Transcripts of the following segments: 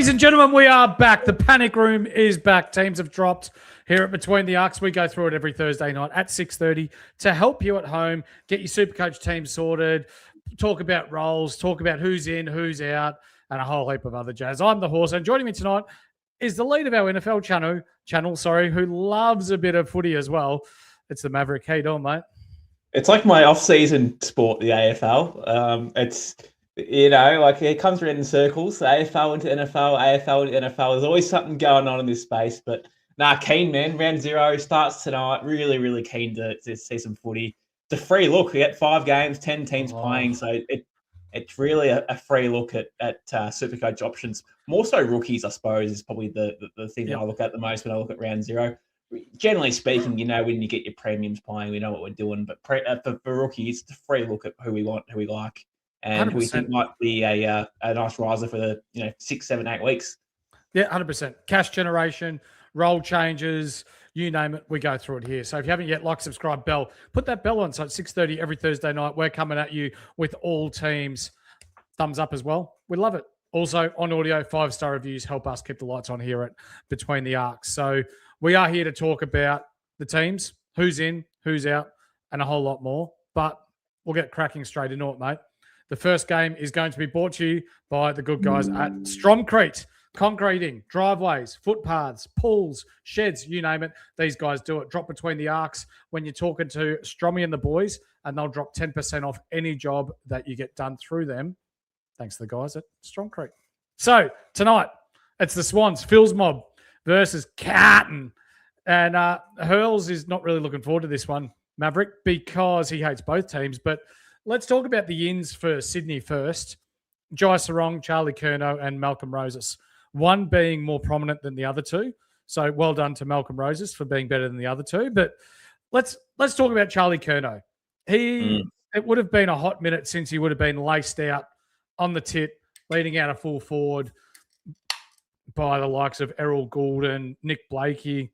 and gentlemen, we are back. The Panic Room is back. Teams have dropped here at Between the Arcs. We go through it every Thursday night at 6:30 to help you at home, get your SuperCoach team sorted, talk about roles, talk about who's in, who's out, and a whole heap of other jazz. I'm the horse, and joining me tonight is the lead of our NFL channel, who loves a bit of footy as well. It's the Maverick. How you doing, mate? It's like my off-season sport, the AFL. It's, you know, like it comes around in circles, AFL into NFL, AFL into NFL. There's always something going on in this space. But keen, man. Round 0 starts tonight. Really, really keen to see some footy. It's a free look. We get 5 games, 10 teams playing. So it's really a free look at SuperCoach options. More so rookies, I suppose, is probably the thing that I look at the most when I look at round 0. Generally speaking, you know, when you get your premiums playing, we know what we're doing. But for rookies, it's a free look at who we want, who we like, and 100%. Who we think might be a nice riser for the 6, 7, 8 weeks. Yeah, 100%. Cash generation, role changes, you name it, we go through it here. So if you haven't yet, like, subscribe, bell, put that bell on. So at 6:30 every Thursday night, we're coming at you with all teams. Thumbs up as well. We love it. Also on audio, 5-star reviews help us keep the lights on here at Between the Arcs. So we are here to talk about the teams, who's in, who's out, and a whole lot more. But we'll get cracking straight into it, mate. The first game is going to be brought to you by the good guys at Stromcrete. Concreting, driveways, footpaths, pools, sheds, you name it. These guys do it. Drop Between the Arcs when you're talking to Strommy and the boys, and they'll drop 10% off any job that you get done through them. Thanks to the guys at Stromcrete. So tonight, it's the Swans, Phil's Mob versus Carlton. And Hurls is not really looking forward to this one, Maverick, because he hates both teams. But let's talk about the ins for Sydney first. Jai Sarong, Charlie Curnow, and Malcolm Roses. One being more prominent than the other two. So well done to Malcolm Roses for being better than the other two. But let's talk about Charlie Curnow. It would have been a hot minute since he would have been laced out on the tit, leading out a full forward by the likes of Errol Goulden, Nick Blakey,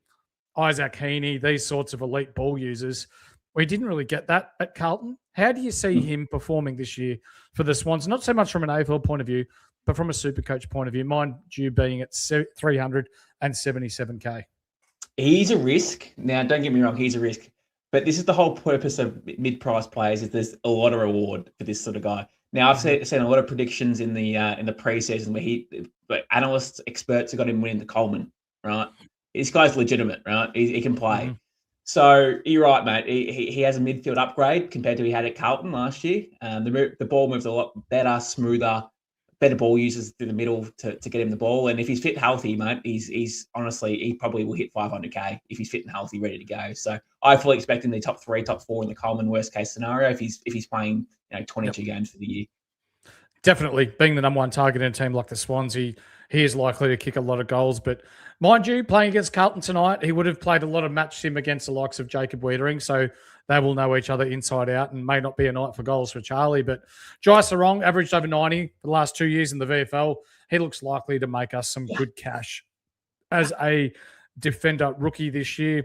Isaac Heeney, these sorts of elite ball users. We didn't really get that at Carlton. How do you see him performing this year for the Swans? Not so much from an AFL point of view, but from a SuperCoach point of view, mind you being at 377K. He's a risk. Now, don't get me wrong, he's a risk. But this is the whole purpose of mid-price players, is there's a lot of reward for this sort of guy. Now, I've seen a lot of predictions in the pre-season where analysts, experts have got him winning the Coleman, right? This guy's legitimate, right? He can play. Mm-hmm. So you're right, mate. He has a midfield upgrade compared to he had at Carlton last year. The ball moves a lot better, smoother, better ball users through the middle to get him the ball. And if he's fit and healthy, mate, he's honestly, he probably will hit 500K if he's fit and healthy, ready to go. So I fully expect him the top 3, top 4 in the Coleman worst case scenario if he's playing 22 games for the year. Definitely, being the number 1 target in a team like the Swans, he is likely to kick a lot of goals. But mind you, playing against Carlton tonight, he would have played a lot of match sim against the likes of Jacob Wiedering, so they will know each other inside out and may not be a night for goals for Charlie. But Jai Sarong averaged over 90 for the last 2 years in the VFL. He looks likely to make us some good cash as a defender rookie this year.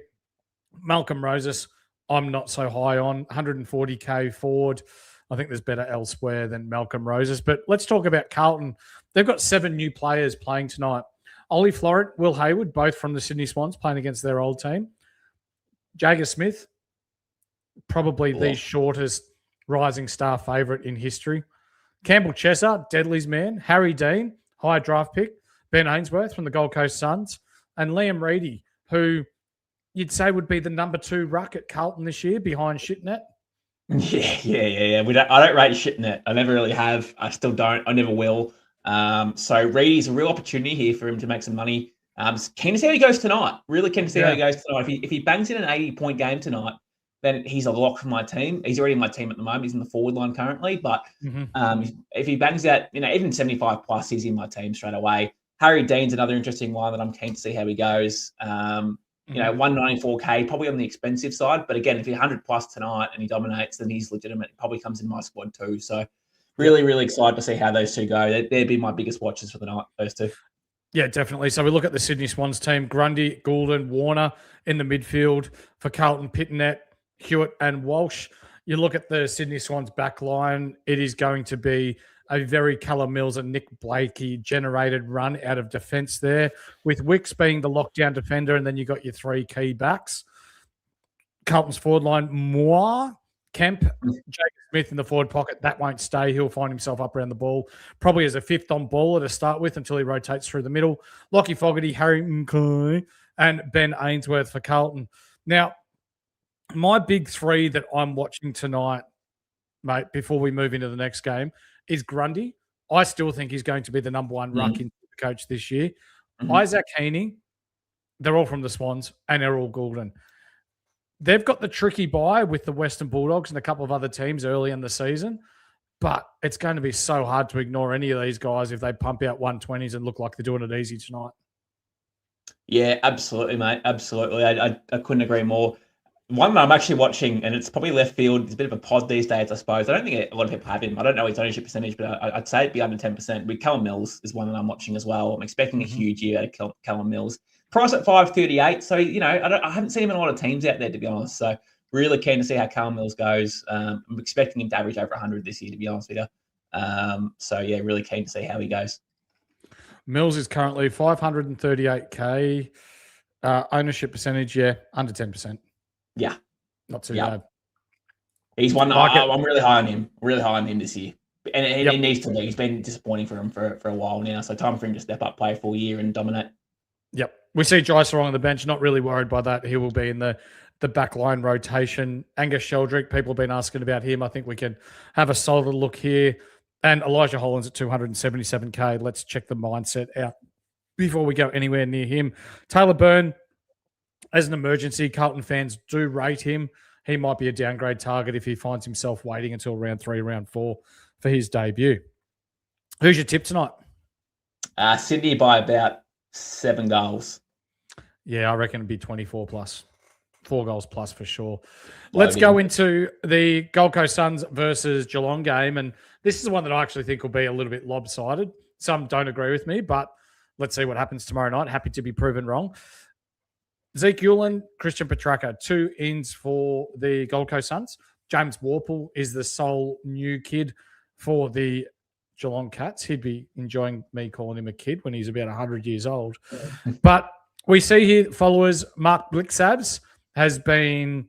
Malcolm Roses, I'm not so high on, 140K forward. I think there's better elsewhere than Malcolm Roses. But let's talk about Carlton. They've got 7 new players playing tonight. Ollie Florent, Will Hayward, both from the Sydney Swans, playing against their old team. Jagger Smith, probably the shortest rising star favourite in history. Campbell Chesser, Deadly's man. Harry Dean, high draft pick. Ben Ainsworth from the Gold Coast Suns. And Liam Reedy, who you'd say would be the number 2 ruck at Carlton this year behind Shitnet. Yeah. I don't rate Shitnet. I never really have. I still don't. I never will. So Reedy's a real opportunity here for him to make some money. Keen to see how he goes tonight. Really keen to see how he goes tonight. If he bangs in an 80-point game tonight, then he's a lock for my team. He's already in my team at the moment. He's in the forward line currently. But if he bangs out, even 75 plus, he's in my team straight away. Harry Dean's another interesting one that I'm keen to see how he goes. 194K, probably on the expensive side. But again, if he's 100 plus tonight and he dominates, then he's legitimate. He probably comes in my squad too. So really, really excited to see how those two go. They'd be my biggest watches for the night, those two. Yeah, definitely. So we look at the Sydney Swans team, Grundy, Goulden, Warner in the midfield. For Carlton, Pitnet, Hewitt and Walsh. You look at the Sydney Swans back line, it is going to be a very Callum Mills and Nick Blakey generated run out of defence there, with Wicks being the lockdown defender, and then you got your three key backs. Carlton's forward line, Moore, Kemp, Jacob Smith in the forward pocket. That won't stay. He'll find himself up around the ball, probably as a fifth on baller to start with until he rotates through the middle. Lockie Fogarty, Harry McCoy, and Ben Ainsworth for Carlton. Now, my big three that I'm watching tonight, mate, before we move into the next game, is Grundy. I still think he's going to be the number one ruck in coach this year. Isaac Heeney, they're all from the Swans, and Errol Goulden. They've got the tricky bye with the Western Bulldogs and a couple of other teams early in the season, but it's going to be so hard to ignore any of these guys if they pump out 120s and look like they're doing it easy tonight. Yeah, absolutely, mate. Absolutely. I couldn't agree more. One that I'm actually watching, and it's probably left field. It's a bit of a pod these days, I suppose. I don't think a lot of people have him. I don't know his ownership percentage, but I'd say it'd be under 10%. But Callum Mills is one that I'm watching as well. I'm expecting a huge year out of Callum Mills. Price at 5.38. So, I haven't seen him in a lot of teams out there, to be honest. So, really keen to see how Callum Mills goes. I'm expecting him to average over 100 this year, to be honest with you. Really keen to see how he goes. Mills is currently 538K. Ownership percentage, under 10%. Yeah. Not too bad. He's one. I'm really high on him. Really high on him this year. And he needs to be. He's been disappointing for him for a while now. So time for him to step up, play a full year and dominate. Yep. We see Jai Sarong on the bench. Not really worried by that. He will be in the back line rotation. Angus Sheldrick, people have been asking about him. I think we can have a solid look here. And Elijah Hollands at 277K. Let's check the mindset out before we go anywhere near him. Taylor Byrne, as an emergency, Carlton fans do rate him. He might be a downgrade target if he finds himself waiting until round 3, round 4 for his debut. Who's your tip tonight? Sydney by about 7 goals. Yeah, I reckon it'd be 24 plus. 4 goals plus for sure. Let's go into the Gold Coast Suns versus Geelong game. And this is one that I actually think will be a little bit lopsided. Some don't agree with me, but let's see what happens tomorrow night. Happy to be proven wrong. Zeke Ulan, Christian Petracca, 2 ins for the Gold Coast Suns. James Warple is the sole new kid for the Geelong Cats. He'd be enjoying me calling him a kid when he's about 100 years old. But we see here followers, Mark Blixabs has been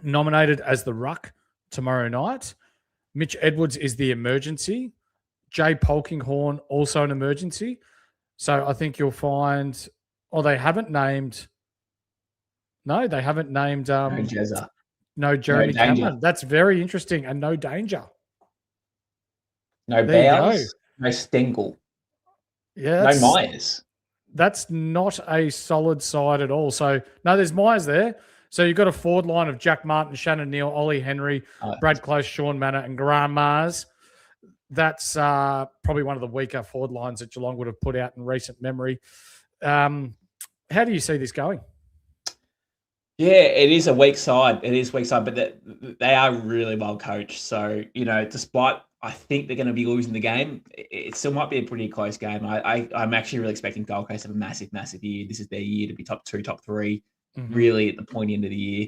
nominated as the ruck tomorrow night. Mitch Edwards is the emergency. Jay Polkinghorne, also an emergency. So I think you'll find, they haven't named... No, they haven't named no Jeremy Cameron. That's very interesting. And no Danger. No Bowers. No Stengel. Yeah. No Myers. That's not a solid side at all. So, no, there's Myers there. So you've got a forward line of Jack Martin, Shannon Neal, Ollie Henry, Brad Close, Sean Manor, and Graham Mars. That's probably one of the weaker forward lines that Geelong would have put out in recent memory. How do you see this going? Yeah, it is a weak side. It is a weak side, but they are really well coached. So, despite I think they're going to be losing the game, it still might be a pretty close game. I'm actually really expecting Gold Coast to have a massive, massive year. This is their year to be top 2, top 3, really at the pointy end of the year.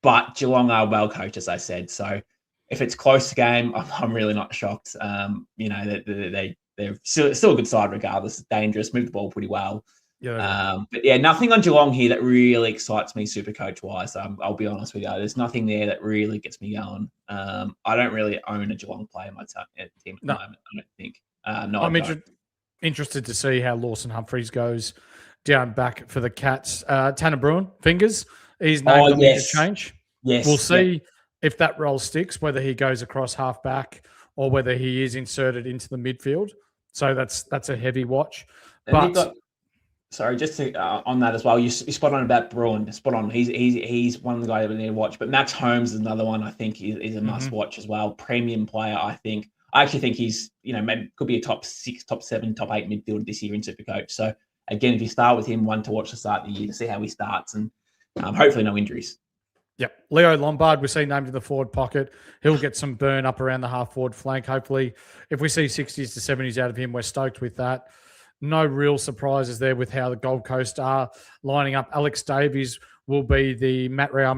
But Geelong are well coached, as I said. So if it's close to game, I'm really not shocked. They're still a good side regardless. It's dangerous, move the ball pretty well. Yeah. But yeah, nothing on Geelong here that really excites me super coach wise. I'll be honest with you. There's nothing there that really gets me going. I don't really own a Geelong player in my team at the moment, I don't think. I'm interested to see how Lawson Humphreys goes down back for the Cats. Tanner Bruhn, fingers. He's named on the change. Yes. We'll see if that role sticks, whether he goes across half back or whether he is inserted into the midfield. So that's a heavy watch. Sorry, just to, on that as well, you spot on about Bruhn. Spot on. He's one of the guys that we need to watch. But Max Holmes is another one I think is a must watch as well. Premium player, I think. I actually think he's, maybe could be a top 6, top 7, top 8 midfielder this year in Supercoach. So again, if you start with him, one to watch to start the year to see how he starts and hopefully no injuries. Yep. Leo Lombard, we see named in the forward pocket. He'll get some burn up around the half forward flank. Hopefully, if we see 60s to 70s out of him, we're stoked with that. No real surprises there with how the Gold Coast are lining up. Alex Davies will be the Matt Rao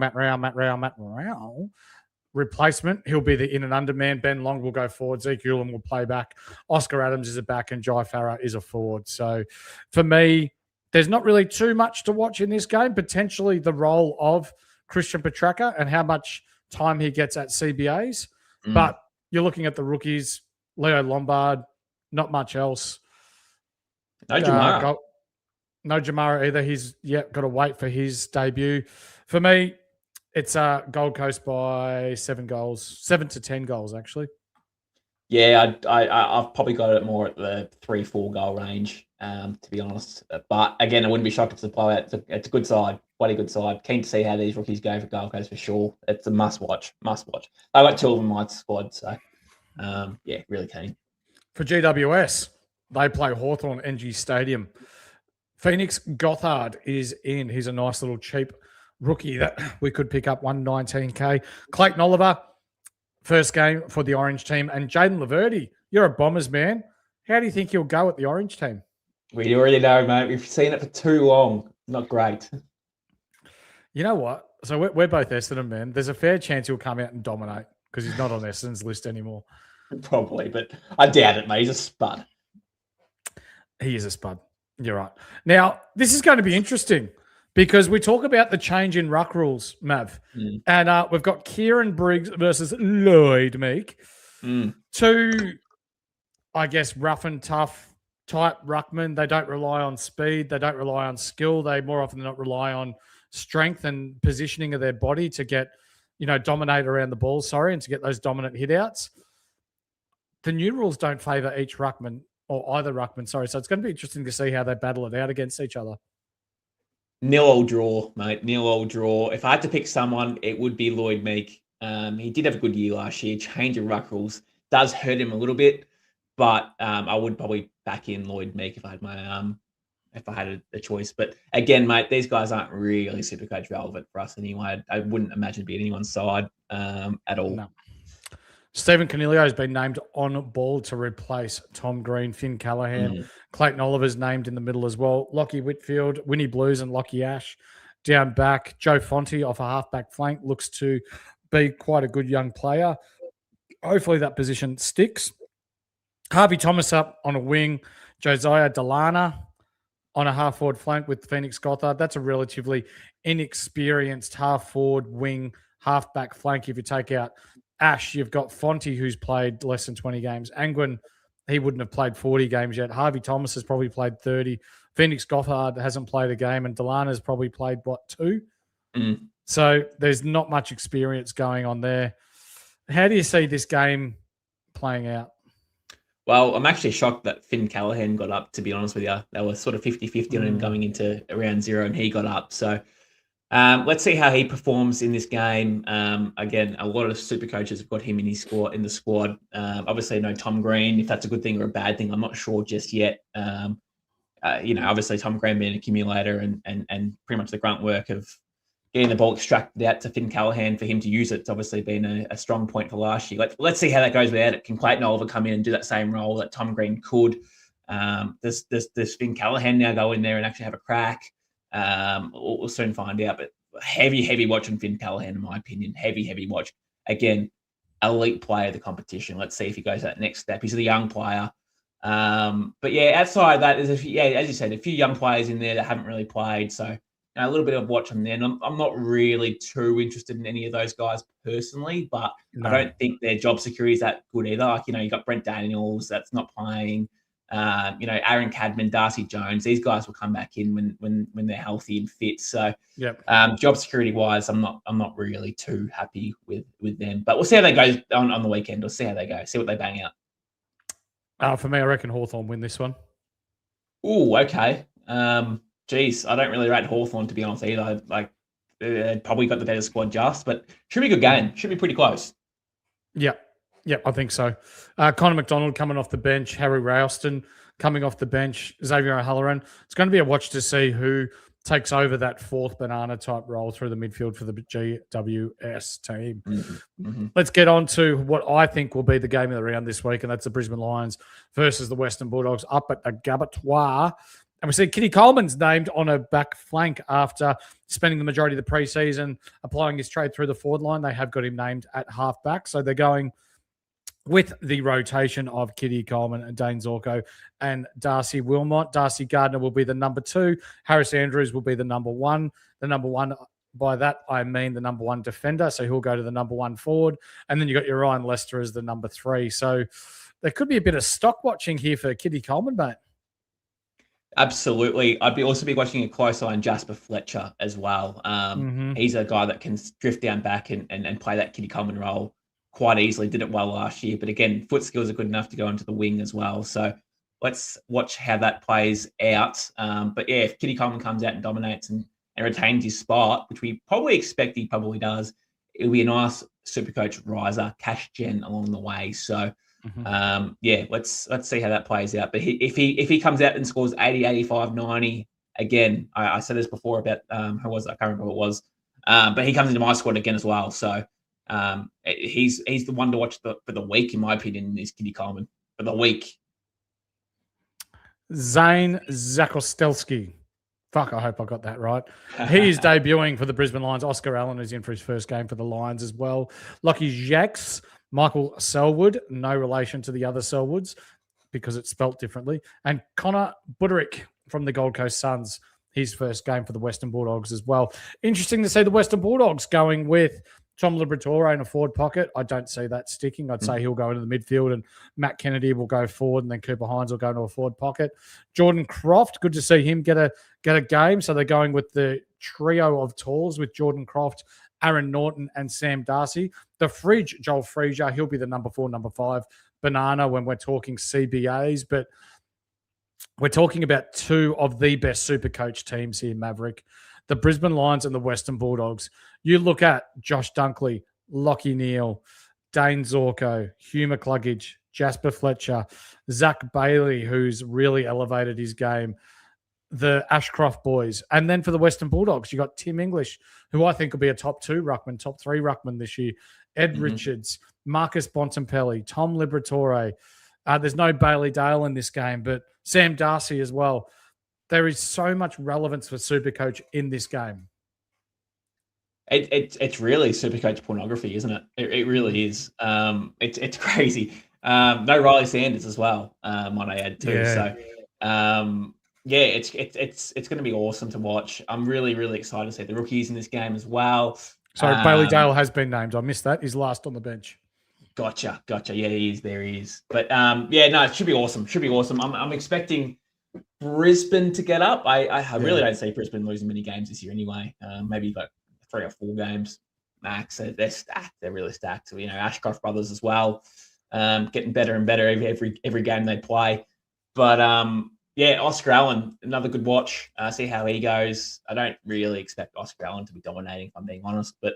replacement. He'll be the in and underman. Ben Long will go forward. Zeke Ulam will play back. Oscar Adams is a back, and Jai Farah is a forward. So for me, there's not really too much to watch in this game. Potentially the role of Christian Petracca and how much time he gets at CBAs. But you're looking at the rookies, Leo Lombard, not much else. No Jamara. No Jamara either. He's got to wait for his debut. For me, it's Gold Coast by 7 to 10 goals, actually. Yeah, I've probably got it more at the 3-4 goal range, to be honest. But again, I wouldn't be shocked if it's a blowout. It's a good side, bloody good side. Keen to see how these rookies go for Gold Coast for sure. It's a must watch. I got 2 of them in my squad, so yeah, really keen. For GWS, they play Hawthorn NG Stadium. Phoenix Gothard is in. He's a nice little cheap rookie that we could pick up 119K. Clayton Oliver, first game for the Orange team. And Jaden Laverty, you're a Bombers man. How do you think he'll go at the Orange team? We already know, mate. We've seen it for too long. Not great. You know what? So we're both Essendon, man. There's a fair chance he'll come out and dominate because he's not on Essendon's list anymore. Probably, but I doubt it, mate. He's a spud. He is a spud. You're right. Now, this is going to be interesting because we talk about the change in ruck rules, Mav. And we've got Kieran Briggs versus Lloyd Meek. 2, I guess, rough and tough type ruckmen. They don't rely on speed. They don't rely on skill. They more often than not rely on strength and positioning of their body to get, dominate around the ball, and to get those dominant hit-outs. The new rules don't favour each ruckman or either ruckman, So it's going to be interesting to see how they battle it out against each other. Nil all draw, mate. Nil all draw. If I had to pick someone, it would be Lloyd Meek. He did have a good year last year. Change of ruck rules does hurt him a little bit, but I would probably back in Lloyd Meek if I had my if I had a choice. But again, mate, these guys aren't really Supercoach relevant for us anyway. I wouldn't imagine it'd be anyone's side at all. No. Stephen Coniglio has been named on ball to replace Tom Green, Finn Callaghan. Clayton Oliver's named in the middle as well. Lockie Whitfield, Winnie Blues and Lockie Ash down back. Joe Fonte off a halfback flank looks to be quite a good young player. Hopefully that position sticks. Harvey Thomas up on a wing. Josiah Delana on a half-forward flank with Phoenix Gothard. That's a relatively inexperienced half-forward wing, half-back flank if you take out Ash. You've got Fonte, who's played less than 20 games. Angwin, he wouldn't have played 40 games yet. Harvey Thomas has probably played 30. Phoenix Gothard hasn't played a game, and Delana's probably played, 2? So there's not much experience going on there. How do you see this game playing out? Well, I'm actually shocked that Finn Callaghan got up, to be honest with you. They were sort of 50-50 on him going into round 0, and he got up. So let's see how he performs in this game. Again, a lot of super coaches have got him in the squad. Obviously, no Tom Green. If that's a good thing or a bad thing, I'm not sure just yet. Obviously Tom Green being an accumulator and pretty much the grunt work of getting the ball extracted out to Finn Callaghan for him to use it. It's obviously been a strong point for last year. Let's see how that goes without it. Can Clayton Oliver come in and do that same role that Tom Green could? Does Finn Callaghan now go in there and actually have a crack? We'll soon find out. But heavy watch on Finn Callaghan, in my opinion. Heavy watch. Again, elite player of the competition. Let's see if he goes that next step. He's a young player. But yeah, outside of that, there's as you said, a few young players in there that haven't really played. So a little bit of watch on there. And I'm not really too interested in any of those guys personally, but I don't think their job security is that good either. You got Brent Daniels that's not playing. Aaron Cadman, Darcy Jones. These guys will come back in when they're healthy and fit. So job security wise, I'm not really too happy with them. But we'll see how they go on the weekend. We'll see how they go. See what they bang out. For me, I reckon Hawthorn win this one. Oh, okay. I don't really rate Hawthorn, to be honest, either. Probably got the better squad but should be a good game. Should be pretty close. Yeah, I think so. Connor McDonald coming off the bench, Harry Ralston coming off the bench, Xavier O'Halloran. It's going to be a watch to see who takes over that fourth banana type role through the midfield for the GWS team. Let's get on to what I think will be the game of the round this week, and that's the Brisbane Lions versus the Western Bulldogs up at the Gabatoir. And we see Kitty Coleman's named on a back flank after spending the majority of the preseason applying his trade through the forward line. They have got him named at halfback. So they're going with the rotation of Kitty Coleman and Dane Zorko and Darcy Wilmot. Darcy Gardner will be the number 2. Harris Andrews will be the number 1. The number 1, by that I mean the number 1 defender. So he'll go to the number 1 forward. And then you got your Ryan Lester as the number 3. So there could be a bit of stock watching here for Kitty Coleman, mate. Absolutely. I'd also be watching a close eye on Jasper Fletcher as well. He's a guy that can drift down back and play that Kitty Coleman role quite easily. Did it well last year. But again, foot skills are good enough to go into the wing as well. So let's watch how that plays out. But yeah, if Kitty Coleman comes out and dominates and retains his spot, which we probably expect he probably does, it'll be a nice Supercoach riser, cash gen along the way. So yeah, let's see how that plays out. But if he comes out and scores 80, 85, 90, again, I said this before about who was it? I can't remember who it was. But he comes into my squad again as well. So he's the one to watch for the week, in my opinion, is Kitty Coleman for the week. Zane Zakostelski. Fuck, I hope I got that right. He is debuting for the Brisbane Lions. Oscar Allen is in for his first game for the Lions as well. Lockie Jacks, Michael Selwood, no relation to the other Selwoods because it's spelt differently. And Connor Buderick from the Gold Coast Suns, his first game for the Western Bulldogs as well. Interesting to see the Western Bulldogs going with Tom Liberatore in a forward pocket. I don't see that sticking. I'd say he'll go into the midfield and Matt Kennedy will go forward and then Cooper Hines will go into a forward pocket. Jordan Croft, good to see him get a game. So they're going with the trio of talls with Jordan Croft, Aaron Norton and Sam Darcy. The fridge, Joel Freesia, he'll be the number 4, number 5 banana when we're talking CBAs. But we're talking about 2 of the best Supercoach teams here, Maverick. The Brisbane Lions and the Western Bulldogs. You look at Josh Dunkley, Lockie Neal, Dane Zorko, Hugh McCluggage, Jasper Fletcher, Zach Bailey, who's really elevated his game, the Ashcroft boys. And then for the Western Bulldogs, you got Tim English, who I think will be a top 2 ruckman, top 3 ruckman this year, Ed Richards, Marcus Bontempelli, Tom Liberatore. There's no Bailey Dale in this game, but Sam Darcy as well. There is so much relevance for Supercoach in this game. It's really Supercoach pornography, isn't it? It really is. It's crazy. No Riley Sanders as well, might I add too. Yeah. So yeah, it's going to be awesome to watch. I'm really, really excited to see the rookies in this game as well. Sorry, Bailey Dale has been named. I missed that. He's last on the bench. Gotcha. Yeah, he is. There he is. But yeah, no, it should be awesome. I'm expecting Brisbane to get up. I really don't see Brisbane losing many games this year anyway. Maybe like 3 or 4 games max. They're stacked. They're really stacked. So, Ashcroft brothers as well, getting better and better every game they play. But yeah, Oscar Allen, another good watch. See how he goes. I don't really expect Oscar Allen to be dominating, if I'm being honest, but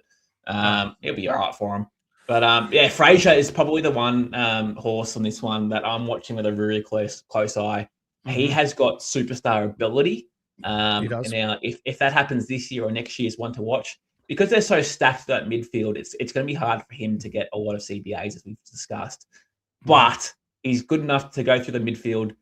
it'll be all right for him. But yeah, Fraser is probably the one horse on this one that I'm watching with a really close eye. He has got superstar ability. He does. Now, if that happens this year or next year, is one to watch. Because they're so stacked at midfield, it's going to be hard for him to get a lot of CBAs, as we've discussed. But he's good enough to go through the midfield,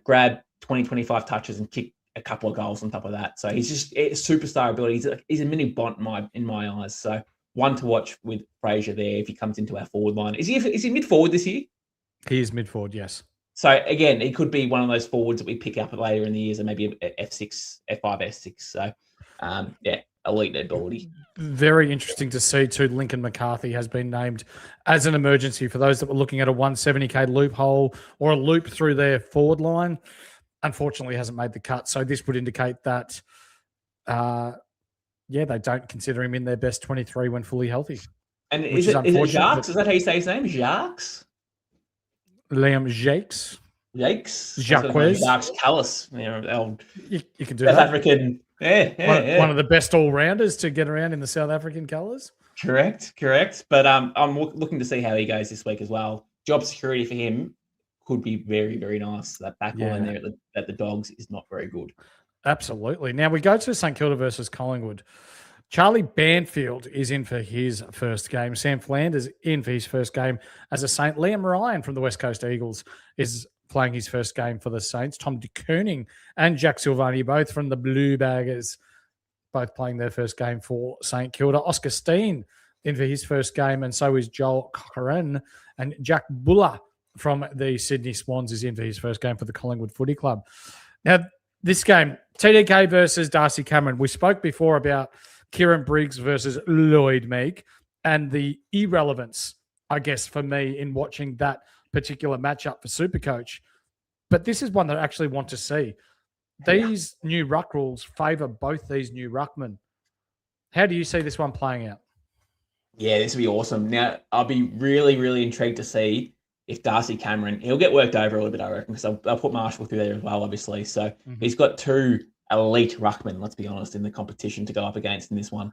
grab 20, 25 touches and kick a couple of goals on top of that. So he's just superstar ability. He's a mini Bont in my eyes. So one to watch with Fraser there if he comes into our forward line. Is he mid forward this year? He is mid forward, yes. So again, he could be one of those forwards that we pick up later in the years and maybe F6, F5, S6. So yeah, elite ability. Very interesting to see too. Lincoln McCarthy has been named as an emergency for those that were looking at a 170k loophole or a loop through their forward line. Unfortunately, hasn't made the cut. So this would indicate that, they don't consider him in their best 23 when fully healthy. And is it Jacques? Is that how you say his name? Jacques? Liam Jacques. Jacques Callis. You can do South that. African. Yeah. One of the best all-rounders to get around in the South African colours. Correct. But I'm looking to see how he goes this week as well. Job security for him could be very, very nice. That back line there at the Dogs is not very good. Absolutely. Now we go to St Kilda versus Collingwood. Charlie Banfield is in for his first game. Sam Flanders in for his first game as a Saint. Liam Ryan from the West Coast Eagles is playing his first game for the Saints. Tom de Kooning and Jack Silvani, both from the Blue Baggers, both playing their first game for St Kilda. Oscar Steen in for his first game, and so is Joel Cochrane. And Jack Buller from the Sydney Swans is in for his first game for the Collingwood Footy Club. Now, this game, TDK versus Darcy Cameron. We spoke before about Kieran Briggs versus Lloyd Meek and the irrelevance, I guess, for me in watching that particular matchup for Supercoach. But this is one that I actually want to see. These new ruck rules favour both these new ruckmen. How do you see this one playing out? Yeah, this will be awesome. Now, I'll be really, really intrigued to see if Darcy Cameron, he'll get worked over a little bit, I reckon, because I'll put Marshall through there as well, obviously. So he's got two elite ruckmen, let's be honest, in the competition to go up against in this one.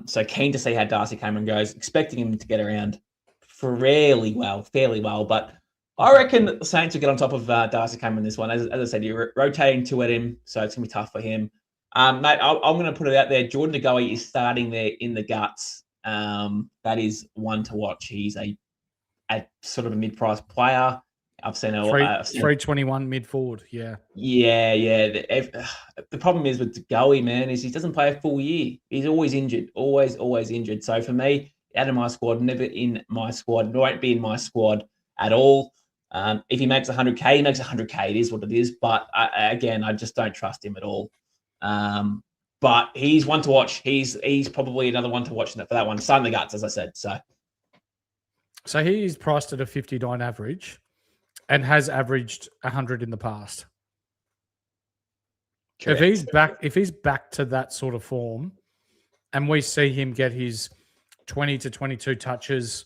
So keen to see how Darcy Cameron goes, expecting him to get around fairly well. But I reckon the Saints will get on top of Darcy Cameron this one. As I said, you're rotating two at him, so it's going to be tough for him. Mate, I'm going to put it out there. Jordan De Goey is starting there in the guts. That is one to watch. He's a sort of a mid-price player. I've seen a 321 mid-forward, yeah. Yeah. The problem is with De Goey, man, is he doesn't play a full year. He's always injured, always injured. So for me, out of my squad, never in my squad, won't be in my squad at all. If he makes 100K, he makes 100K. It is what it is. But again, I just don't trust him at all. But he's one to watch. He's probably another one to watch for that one. Starting the guts, as I said. So he's priced at a 59 average and has averaged 100 in the past. Correct. If he's back to that sort of form, and we see him get his 20 to 22 touches,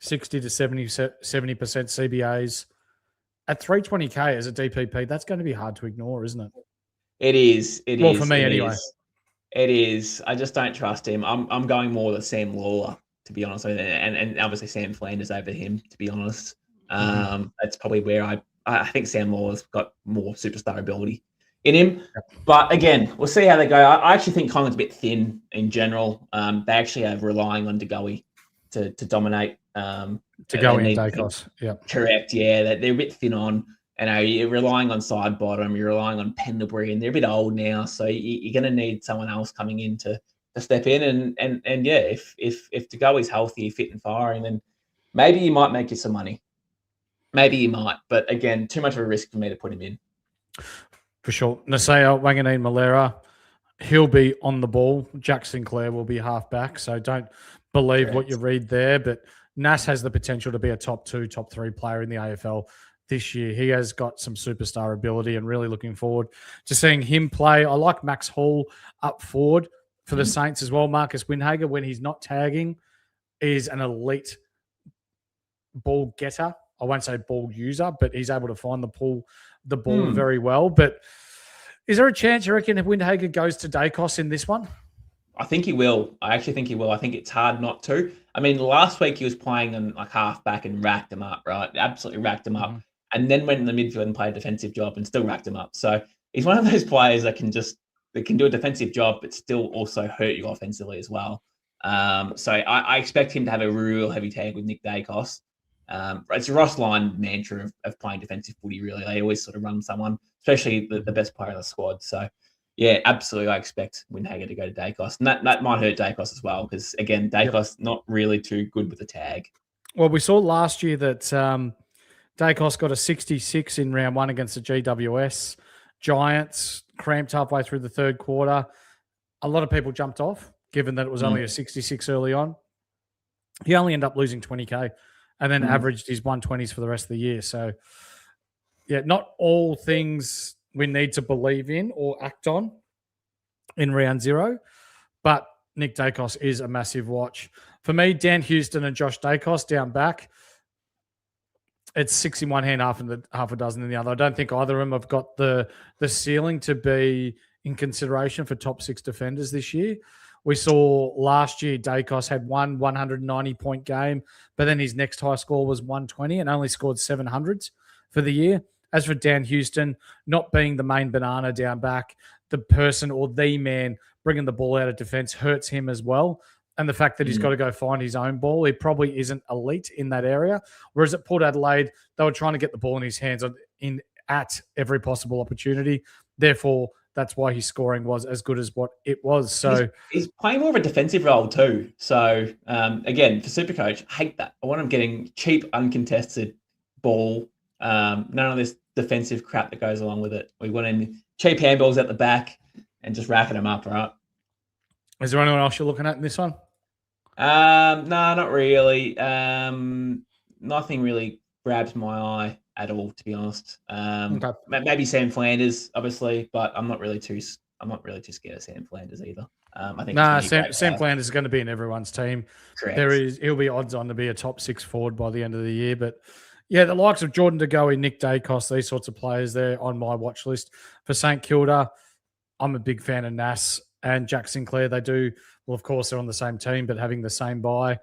60 to 70% CBAs at 320K as a DPP, that's going to be hard to ignore, isn't it? It is. Well, for me anyway. It is. I just don't trust him. I'm going more with Sam Lawler, to be honest, and obviously Sam Flanders over him, to be honest. That's probably where I think Sam Lawler's got more superstar ability in him. But again, we'll see how they go. I actually think Collingwood's a bit thin in general. They actually are relying on De Goey to dominate. De Goey and Daicos. Yeah. Correct. Yeah, they're a bit thin on. And you're relying on side bottom, you're relying on Pendlebury, and they're a bit old now, so you're going to need someone else coming in to step in. And yeah, if De Goey's healthy, fit and firing, then maybe he might make you some money. Maybe he might, but again, too much of a risk for me to put him in. For sure. Naseo, Wanganeen-Milera, he'll be on the ball. Jack Sinclair will be half back, so don't believe what you read there. But Nas has the potential to be a top 2, top 3 player in the AFL this year. He has got some superstar ability, and really looking forward to seeing him play. I like Max Hall up forward for the Saints as well. Marcus Windhager, when he's not tagging, is an elite ball getter. I won't say ball user, but he's able to find the ball very well. But is there a chance, you reckon, if Windhager goes to Daicos in this one? I think he will. I actually think he will. I think it's hard not to. I mean, last week he was playing on like half back and racked him up, right? Absolutely racked him up. And then went in the midfield and played a defensive job and still racked him up. So he's one of those players that can do a defensive job, but still also hurt you offensively as well. So I expect him to have a real heavy tag with Nick Daicos. It's a Ross Lyon mantra of playing defensive footy, really. They always sort of run someone, especially the best player in the squad. So, yeah, absolutely, I expect Windhager to go to Daicos. And that might hurt Daicos as well, because, again, Daicos not really too good with the tag. Well, we saw last year that Daicos got a 66 in round 1 against the GWS. Giants cramped halfway through the third quarter. A lot of people jumped off, given that it was only a 66 early on. He only ended up losing 20K and then averaged his 120s for the rest of the year. So, yeah, not all things we need to believe in or act on in round 0, but Nick Daicos is a massive watch. For me, Dan Houston and Josh Daicos down back, it's 6 in one hand, half a dozen in the other. I don't think either of them have got the ceiling to be in consideration for top 6 defenders this year. We saw last year Daicos had one 190-point game, but then his next high score was 120 and only scored 700s for the year. As for Dan Houston, not being the main banana down back, the person or the man bringing the ball out of defense hurts him as well. and the fact that he's got to go find his own ball. He probably isn't elite in that area. Whereas at Port Adelaide, they were trying to get the ball in his hands at every possible opportunity. Therefore, that's why his scoring was as good as what it was. So he's playing more of a defensive role too. So again, for Supercoach, I hate that. I want him getting cheap, uncontested ball. None of this defensive crap that goes along with it. We want him cheap handballs at the back and just racking them up, right? Is there anyone else you're looking at in this one? No, not really. Nothing really grabs my eye at all, to be honest. Okay. Maybe Sam Flanders, obviously, but I'm not really too scared of Sam Flanders either. I think Sam Flanders is going to be in everyone's team. Correct. He'll be odds on to be a top 6 forward by the end of the year. But yeah, the likes of Jordan De Goey, Nick Daicos, these sorts of players, they're on my watch list. For St Kilda, I'm a big fan of Nas and Jack Sinclair. They do, well, of course, they're on the same team, but having the same bye,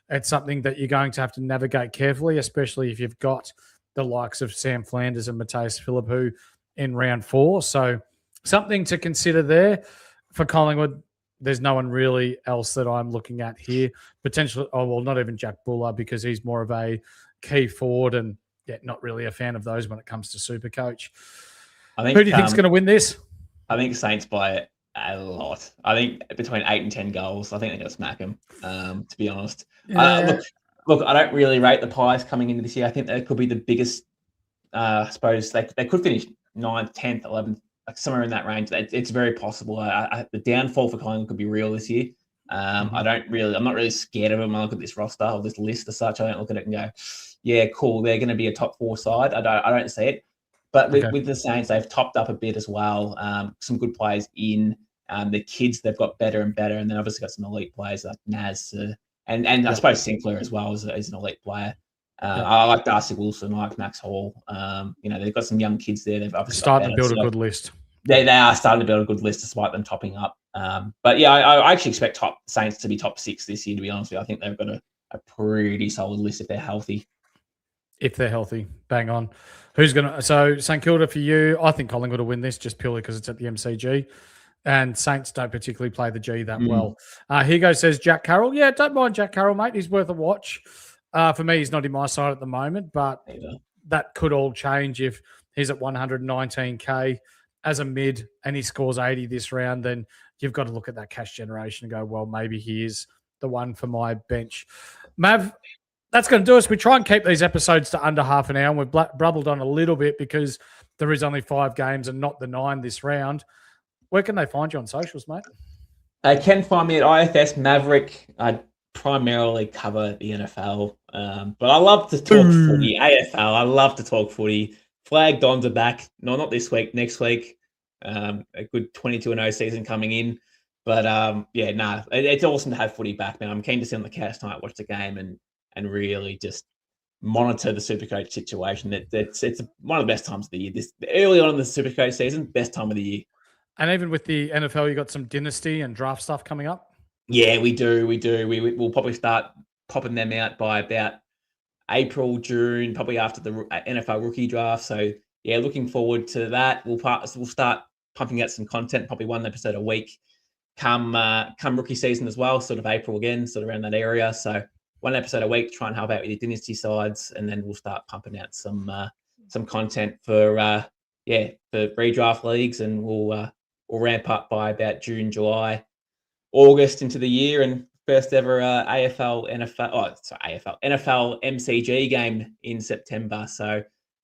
it's something that you're going to have to navigate carefully, especially if you've got the likes of Sam Flanders and Mateus Philippou in round 4. So something to consider there. For Collingwood, there's no one really else that I'm looking at here. Potentially, not even Jack Buller, because he's more of a key forward and not really a fan of those when it comes to Supercoach. Who do you think's going to win this? I think Saints by a lot. I think between 8 and 10 goals. I think they're going to smack them, to be honest. Yeah. Look, I don't really rate the Pies coming into this year. I think they could be the biggest, I suppose, they could finish 9th, 10th, 11th, like somewhere in that range. It's very possible. The downfall for Collingwood could be real this year. I'm not really scared of them. I look at this roster or this list as such. I don't look at it and go, yeah, cool, they're going to be a top 4 side. I don't see it. But with the Saints, they've topped up a bit as well. Some good players in. The kids, they've got better and better. And then obviously got some elite players like Naz and I suppose Sinclair as well is an elite player. I like Darcy Wilson, I like Max Hall. They've got some young kids there. They've obviously starting to build a good list. They are starting to build a good list despite them topping up. But yeah, I actually expect Saints to be top 6 this year, to be honest with you. I think they've got a pretty solid list if they're healthy. If they're healthy, bang on. So St Kilda for you, I think Collingwood will win this just purely because it's at the MCG. And Saints don't particularly play the G that well. Hugo says Jack Carroll. Yeah, don't mind Jack Carroll, mate. He's worth a watch. For me, he's not in my side at the moment, but that could all change if he's at 119K as a mid and he scores 80 this round. Then you've got to look at that cash generation and go, well, maybe he is the one for my bench. Mav, that's going to do us. We try and keep these episodes to under half an hour. And we've brubbled on a little bit because there is only 5 games and not the 9 this round. Where can they find you on socials, mate? They can find me at IFS Maverick. I primarily cover the NFL, but I love to talk footy. AFL, I love to talk footy. Flag Dons are back. No, not this week. Next week. A good 22-0 season coming in. But it's awesome to have footy back, man. I'm keen to sit on the couch tonight, watch the game, and really just monitor the Supercoach situation. It's one of the best times of the year. This early on in the Supercoach season, best time of the year. And even with the NFL, you got some dynasty and draft stuff coming up? Yeah, we do. We'll probably start popping them out by about April, June, probably after the NFL rookie draft. So, yeah, looking forward to that. We'll start pumping out some content, probably 1 episode a week come rookie season as well, sort of April again, sort of around that area. So 1 episode a week, try and help out with your dynasty sides, and then we'll start pumping out some content for redraft leagues, and we'll ramp up by about June, July, August into the year, and first ever NFL MCG game in September. So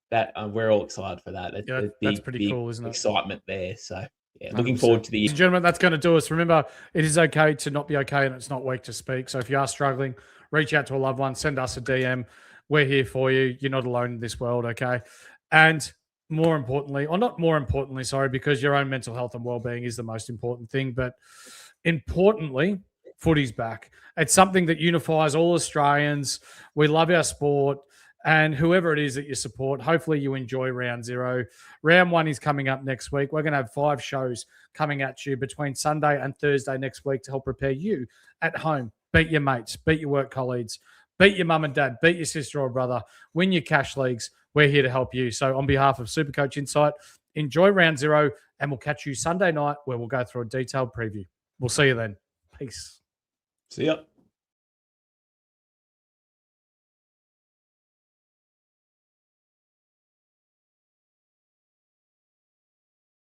that we're all excited for that. That's pretty cool, isn't it? Excitement there. So yeah, looking forward to the year. Ladies and gentlemen, that's going to do us. Remember, it is okay to not be okay, and it's not weak to speak. So if you are struggling, reach out to a loved one, send us a DM. We're here for you. You're not alone in this world, okay? And more importantly, or not more importantly, sorry, because your own mental health and well-being is the most important thing, but importantly, footy's back. It's something that unifies all Australians. We love our sport, and whoever it is that you support, hopefully you enjoy round 0. Round 1 is coming up next week. We're going to have 5 shows coming at you between Sunday and Thursday next week to help prepare you at home. Beat your mates, beat your work colleagues, beat your mum and dad, beat your sister or brother, win your cash leagues. We're here to help you. So on behalf of SuperCoach Insight, enjoy round 0, and we'll catch you Sunday night where we'll go through a detailed preview. We'll see you then. Peace. See ya.